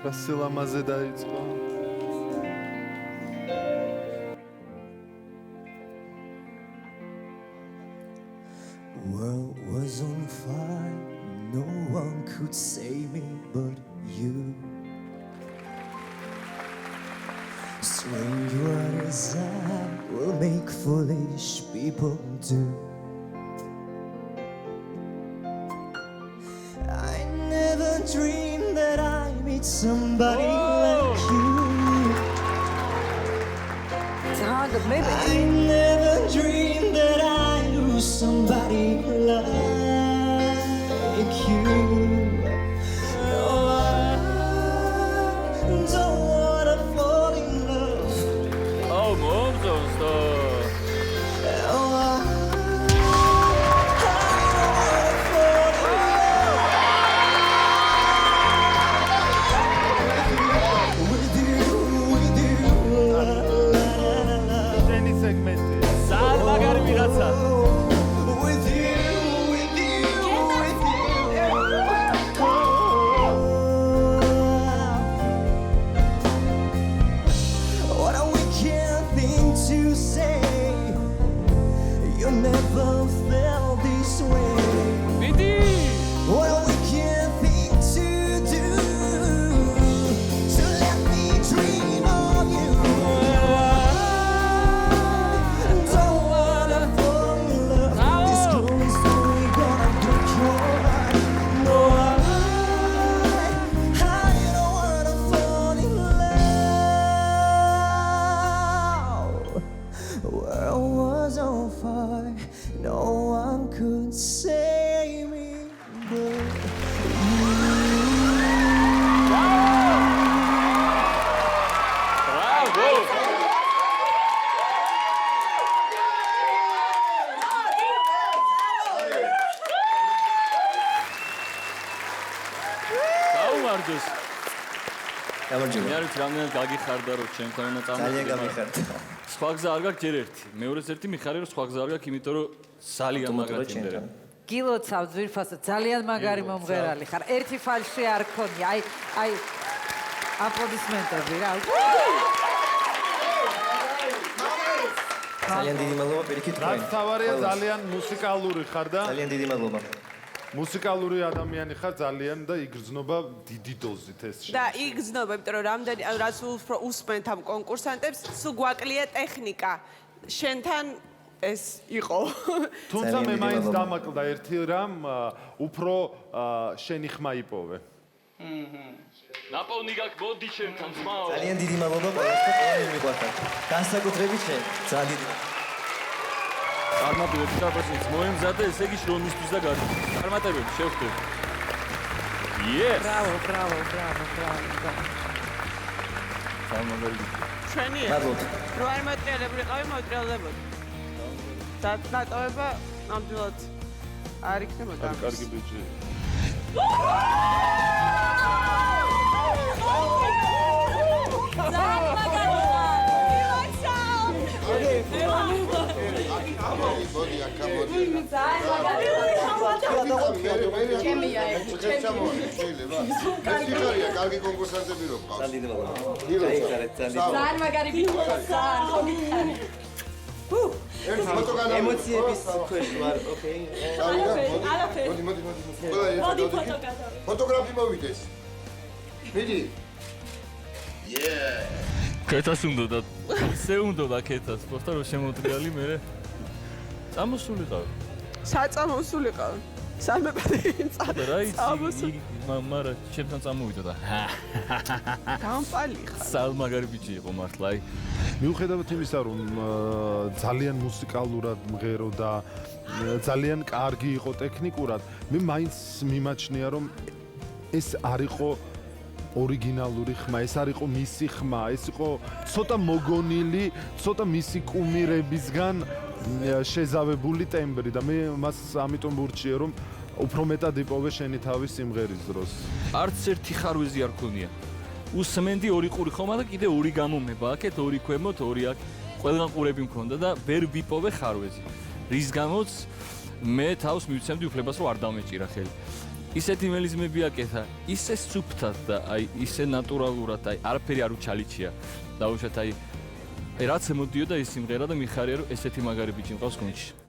რა სილამაზე დაიწყო. World was on fire, no one could save me but you. Swing your desire will make foolish people do. I never dreamed that I'd meet somebody like you. I never dreamed that I'd lose somebody like you. No, I don't wanna fall in love. Oh, mom's Oh, I don't wanna fall in love with you. Any segment. Magari Mirazza. With you. What a wicked thing to say. You never felt this way. Vidi. What a wicked thing to do. To let me dream of you. I don't wanna fall in love. This girl is only gonna break your heart. No, I don't wanna fall in love. World was on fire. No one could save me but Bravo. გაუმარჯოს. გამარჯობა. მე არ ვიცი რამდენად გაგიხარდა რომ ჩემთან უნდა წამოდი. ძალიან გამიხარდა. სხვა გზა არ გაქვს ჯერ ერთი. მეორეს ერთი მიხარი რომ სხვა გზა არ გაქვს, იმიტომ რომ ძალიან მაგრად იმდერე. გილოცავ ძვირფასო, ძალიან მაგარი მომღერალი ხარ. ერთი ფალში არ ქონია. აი აპლოდისმენტები რა. ძალიან დიდი მადლობა პირიქით თქვენ. რაც თავარია ძალიან მუსიკალური ხარ და ძალიან დიდი მადლობა. მუსიკალური ადამიანი ხარ ძალიან და იგრძნობა დიდი დოზით ეს შენ. და იგრძნობა, იმიტომ რომ რამდენი რაც უფრო უსმენთ ამ კონკურსანტებს, სულ გვაკლია ტექნიკა. შენთან ეს იყო. თუმცა ძალიან მე დიდი მაინც მადლობა. დამაკლდა ერთი რამ უფრო შენი ხმა იპოვე. ნაპოვნი გაქვს მოდი ჩემთან ხმაო. ძალიან დიდი მადლობა ყველასთან, ყველანი მიყვარხარ. განსაკუთრებით შენ. ძალიან დიდი. წარმატებები დაფასით მოემზადე ესე იგი შრომისთვის და გარდა. წარმატებები შევხვდები. Yes. ბრავო. სამაგარი. ჩვენია. მადლობა. რო არ მოტრიალებული ყავი, მოტრიალებოდი. და დატოვება ნამდვილად არ იქნებოდა. კარგი ბიჭი. კარგი კონკურსანტები რო ყავს. ძალიან დიდი მადლობა. გაიხარეთ ძალიან. ძალიან მაგარი ბიჭია, ძალიან. ემოციების ქვეშ ვარ, ოკეი. მოდი. ფოტოგრაფი მოვიდეს. მიდი. კეთას უნდა ისე უნდა კეთას, просто რომ შემოტრიალი მე წამოსულიყავ. საწამოსულიყავ. სამებად რაიცი მარა ჩემთან წამოვიდა და გამპალი ხარ. სალმაგარი ბიჭი იყო მართლა აი. მიუხედავად იმისა რომ ძალიან მუსიკალურად მღერო და ძალიან კარგი იყო ტექნიკურად, მე მაინც მიმაჩნია რომ ეს არ იყო ორიგინალური ხმა, ეს არ იყო მისი ხმა, ეს იყო ცოტა მოგონილი, ცოტა მისი კუმირებისგან შეზავებული ტემბრი და მე მას ამიტომ ვურჩიე რომ უფრო მეტად იპოვე შენი თავის სიმღერის დროს. არც ერთი ხარვეზი არ ქონია. უსმენდი ორი ყური ხომა და კიდე ორი გამომება აქეთ, ორი ქვემოთ, ორი აქ. ყველგან ყურები მქონდა და ვერ ვიპოვე ხარვეზი. რის გამოც მე თავს მივცემდი უფლებას რომ არ დამეჭირა ხელი. ისეთი მელიზმები აკეთა, ისე სუფთად და აი ისე ნატურალურად, აი არაფერი არ უჩალიჩია. დაუშვათ აი რაც მოდიოდა ეს სიმღერა და მიხარია რომ ესეთი მაგარი ბიჭი მყავს გუნდში.